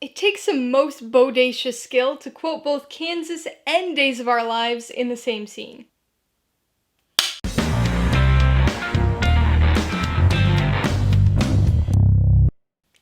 It takes some most bodacious skill to quote both Kansas and Days of Our Lives in the same scene.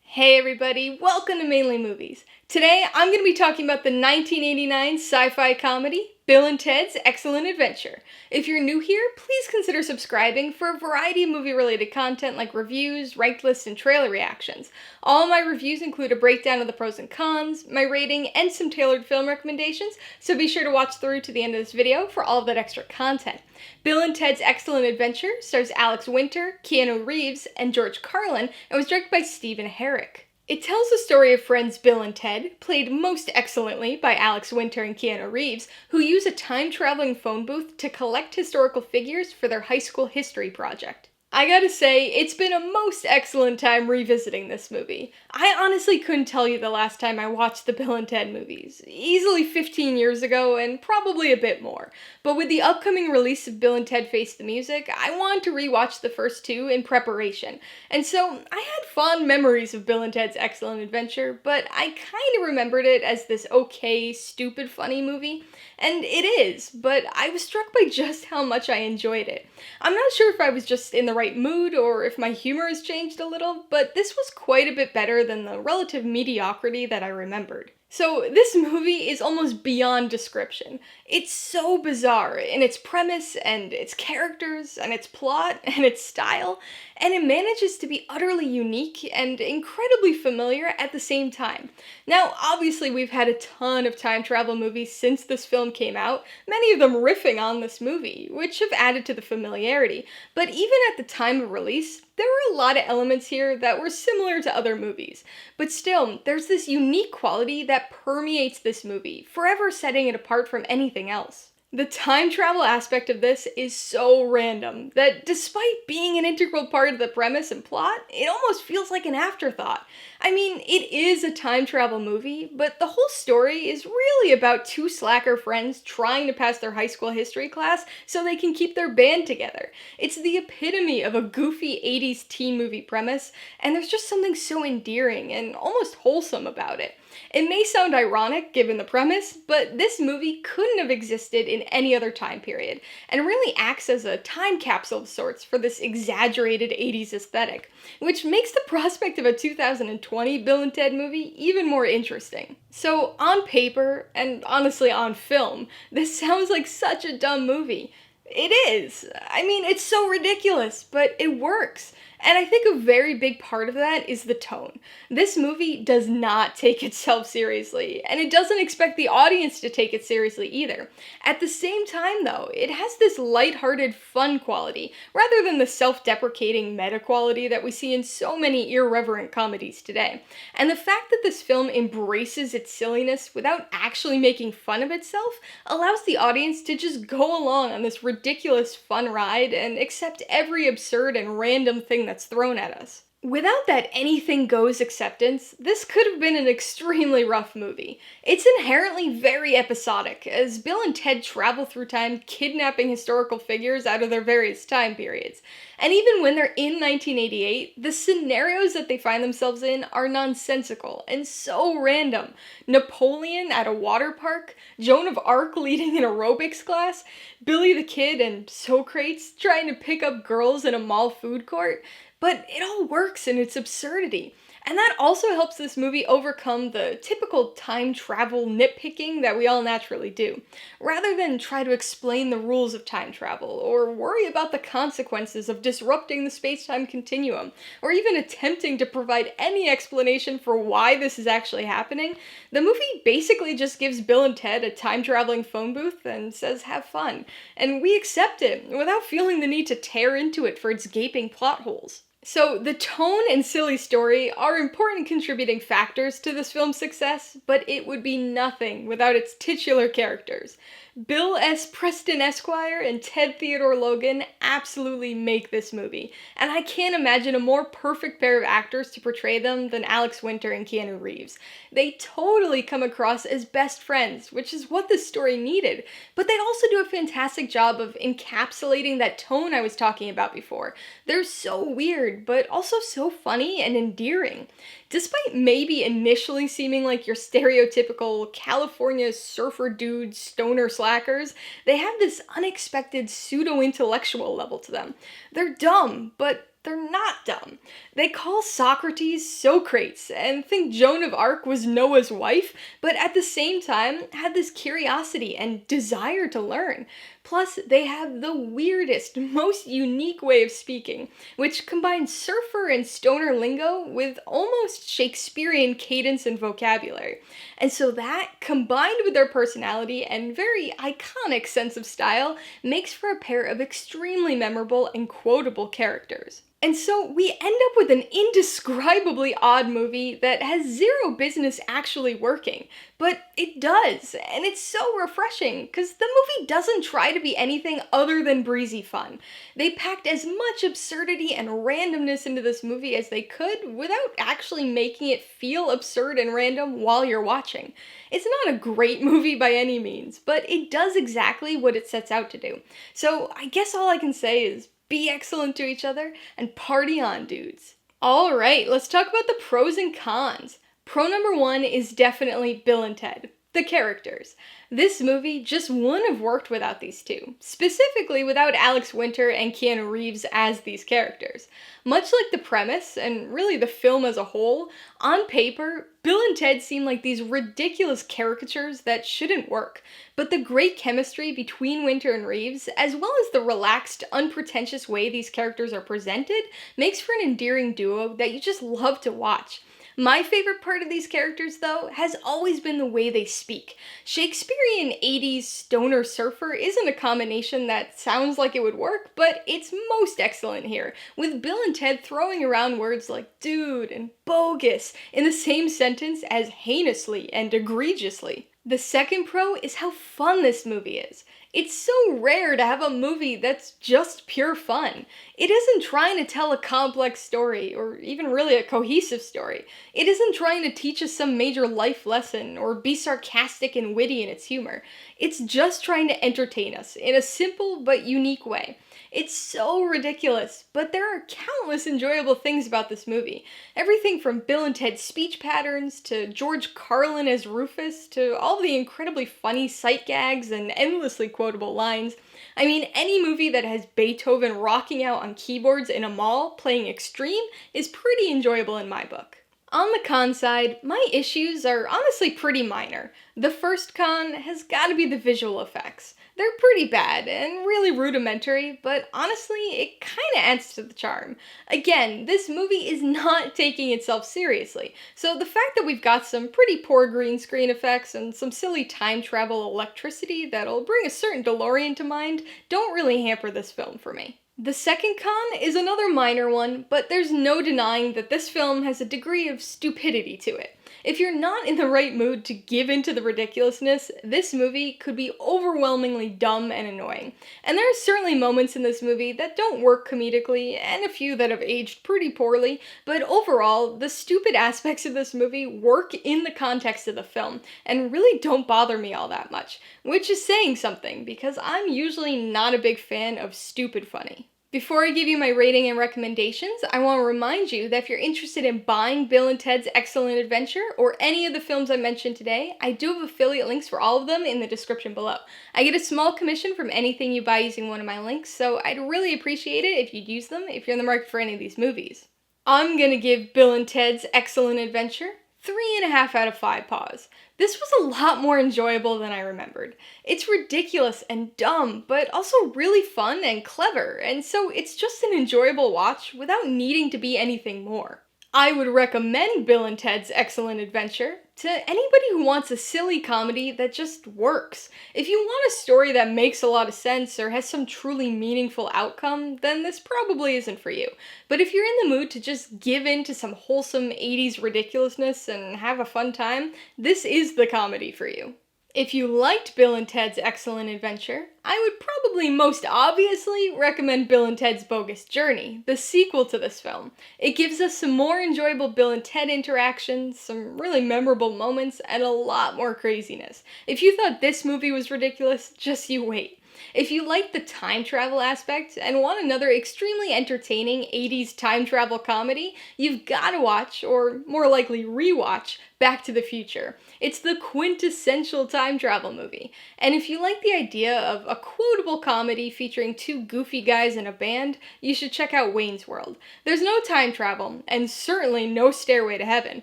Hey everybody, welcome to Mainly Movies. Today I'm going to be talking about the 1989 sci-fi comedy, Bill and Ted's Excellent Adventure. If you're new here, please consider subscribing for a variety of movie-related content like reviews, ranked lists, and trailer reactions. All my reviews include a breakdown of the pros and cons, my rating, and some tailored film recommendations, so be sure to watch through to the end of this video for all of that extra content. Bill and Ted's Excellent Adventure stars Alex Winter, Keanu Reeves, and George Carlin, and was directed by Stephen Herek. It tells the story of friends Bill and Ted, played most excellently by Alex Winter and Keanu Reeves, who use a time-traveling phone booth to collect historical figures for their high school history project. I gotta say, it's been a most excellent time revisiting this movie. I honestly couldn't tell you the last time I watched the Bill and Ted movies. Easily 15 years ago, and probably a bit more. But with the upcoming release of Bill and Ted Face the Music, I wanted to rewatch the first two in preparation. And so, I had fond memories of Bill and Ted's Excellent Adventure, but I kinda remembered it as this okay, stupid, funny movie. And it is, but I was struck by just how much I enjoyed it. I'm not sure if I was just in the right mood or if my humor has changed a little, but this was quite a bit better than the relative mediocrity that I remembered. So this movie is almost beyond description. It's so bizarre in its premise and its characters and its plot and its style, and it manages to be utterly unique and incredibly familiar at the same time. Now, obviously we've had a ton of time travel movies since this film came out, many of them riffing on this movie, which have added to the familiarity, but even at the time of release, there were a lot of elements here that were similar to other movies, but still, there's this unique quality that permeates this movie, forever setting it apart from anything else. The time travel aspect of this is so random that despite being an integral part of the premise and plot, it almost feels like an afterthought. I mean, it is a time travel movie, but the whole story is really about two slacker friends trying to pass their high school history class so they can keep their band together. It's the epitome of a goofy 80s teen movie premise, and there's just something so endearing and almost wholesome about it. It may sound ironic given the premise, but this movie couldn't have existed in any other time period, and really acts as a time capsule of sorts for this exaggerated 80s aesthetic, which makes the prospect of a 2020 Bill and Ted movie even more interesting. So, on paper, and honestly on film, this sounds like such a dumb movie. It is. I mean, it's so ridiculous, but it works. And I think a very big part of that is the tone. This movie does not take itself seriously, and it doesn't expect the audience to take it seriously either. At the same time, though, it has this lighthearted fun quality, rather than the self-deprecating meta quality that we see in so many irreverent comedies today. And the fact that this film embraces its silliness without actually making fun of itself allows the audience to just go along on this ridiculous fun ride and accept every absurd and random thing that's thrown at us. Without that anything goes acceptance, this could have been an extremely rough movie. It's inherently very episodic, as Bill and Ted travel through time kidnapping historical figures out of their various time periods. And even when they're in 1988, the scenarios that they find themselves in are nonsensical and so random. Napoleon at a water park, Joan of Arc leading an aerobics class, Billy the Kid and Socrates trying to pick up girls in a mall food court. But it all works in its absurdity. And that also helps this movie overcome the typical time travel nitpicking that we all naturally do. Rather than try to explain the rules of time travel, or worry about the consequences of disrupting the space-time continuum, or even attempting to provide any explanation for why this is actually happening, the movie basically just gives Bill and Ted a time-traveling phone booth and says have fun. And we accept it, without feeling the need to tear into it for its gaping plot holes. So, the tone and silly story are important contributing factors to this film's success, but it would be nothing without its titular characters. Bill S. Preston Esquire and Ted Theodore Logan absolutely make this movie, and I can't imagine a more perfect pair of actors to portray them than Alex Winter and Keanu Reeves. They totally come across as best friends, which is what this story needed, but they also do a fantastic job of encapsulating that tone I was talking about before. They're so weird, weird, but also so funny and endearing. Despite maybe initially seeming like your stereotypical California surfer dude stoner slackers, they have this unexpected pseudo-intellectual level to them. They're dumb, but they're not dumb. They call Socrates Socrates and think Joan of Arc was Noah's wife, but at the same time had this curiosity and desire to learn. Plus, they have the weirdest, most unique way of speaking, which combines surfer and stoner lingo with almost Shakespearean cadence and vocabulary. And so that, combined with their personality and very iconic sense of style, makes for a pair of extremely memorable and quotable characters. And so we end up with an indescribably odd movie that has zero business actually working. But it does, and it's so refreshing, because the movie doesn't try to be anything other than breezy fun. They packed as much absurdity and randomness into this movie as they could without actually making it feel absurd and random while you're watching. It's not a great movie by any means, but it does exactly what it sets out to do. So I guess all I can say is, be excellent to each other, and party on, dudes. Alright, let's talk about the pros and cons. Pro number one is definitely Bill and Ted, the characters. This movie just wouldn't have worked without these two, specifically without Alex Winter and Keanu Reeves as these characters. Much like the premise, and really the film as a whole, on paper, Bill and Ted seem like these ridiculous caricatures that shouldn't work, but the great chemistry between Winter and Reeves, as well as the relaxed, unpretentious way these characters are presented, makes for an endearing duo that you just love to watch. My favorite part of these characters, though, has always been the way they speak. Shakespearean 80s stoner surfer isn't a combination that sounds like it would work, but it's most excellent here, with Bill and Ted throwing around words like dude and bogus in the same sentence as heinously and egregiously. The second pro is how fun this movie is. It's so rare to have a movie that's just pure fun. It isn't trying to tell a complex story, or even really a cohesive story. It isn't trying to teach us some major life lesson, or be sarcastic and witty in its humor. It's just trying to entertain us, in a simple but unique way. It's so ridiculous, but there are countless enjoyable things about this movie. Everything from Bill and Ted's speech patterns, to George Carlin as Rufus, to all the incredibly funny sight gags and endlessly quotable lines. I mean, any movie that has Beethoven rocking out on keyboards in a mall playing Extreme is pretty enjoyable in my book. On the con side, my issues are honestly pretty minor. The first con has gotta be the visual effects. They're pretty bad and really rudimentary, but honestly, it kinda adds to the charm. Again, this movie is not taking itself seriously, so the fact that we've got some pretty poor green screen effects and some silly time travel electricity that'll bring a certain DeLorean to mind don't really hamper this film for me. The second con is another minor one, but there's no denying that this film has a degree of stupidity to it. If you're not in the right mood to give into the ridiculousness, this movie could be overwhelmingly dumb and annoying. And there are certainly moments in this movie that don't work comedically, and a few that have aged pretty poorly, but overall, the stupid aspects of this movie work in the context of the film, and really don't bother me all that much, which is saying something, because I'm usually not a big fan of stupid funny. Before I give you my rating and recommendations, I want to remind you that if you're interested in buying Bill and Ted's Excellent Adventure or any of the films I mentioned today, I do have affiliate links for all of them in the description below. I get a small commission from anything you buy using one of my links, so I'd really appreciate it if you'd use them if you're in the market for any of these movies. I'm gonna give Bill and Ted's Excellent Adventure 3.5 out of 5 paws. This was a lot more enjoyable than I remembered. It's ridiculous and dumb, but also really fun and clever, and so it's just an enjoyable watch without needing to be anything more. I would recommend Bill and Ted's Excellent Adventure to anybody who wants a silly comedy that just works. If you want a story that makes a lot of sense or has some truly meaningful outcome, then this probably isn't for you. But if you're in the mood to just give in to some wholesome 80s ridiculousness and have a fun time, this is the comedy for you. If you liked Bill and Ted's Excellent Adventure, I would probably most obviously recommend Bill and Ted's Bogus Journey, the sequel to this film. It gives us some more enjoyable Bill and Ted interactions, some really memorable moments, and a lot more craziness. If you thought this movie was ridiculous, just you wait. If you like the time travel aspect and want another extremely entertaining 80s time travel comedy, you've gotta watch, or more likely rewatch, Back to the Future. It's the quintessential time travel movie. And if you like the idea of a quotable comedy featuring two goofy guys in a band, you should check out Wayne's World. There's no time travel, and certainly no stairway to heaven,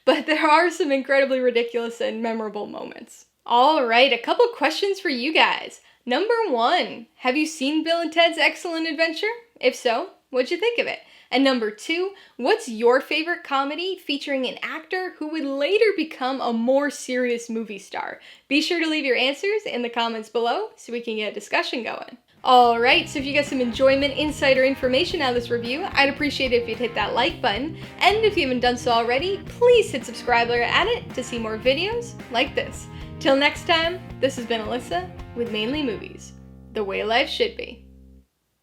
but there are some incredibly ridiculous and memorable moments. Alright, a couple questions for you guys. Number 1, have you seen Bill and Ted's Excellent Adventure? If so, what'd you think of it? And number 2, what's your favorite comedy featuring an actor who would later become a more serious movie star? Be sure to leave your answers in the comments below so we can get a discussion going. Alright, so if you got some enjoyment, insight, or information out of this review, I'd appreciate it if you'd hit that like button. And if you haven't done so already, please hit subscribe while you're at it to see more videos like this. Till next time, this has been Alyssa with Mainly Movies, the way life should be.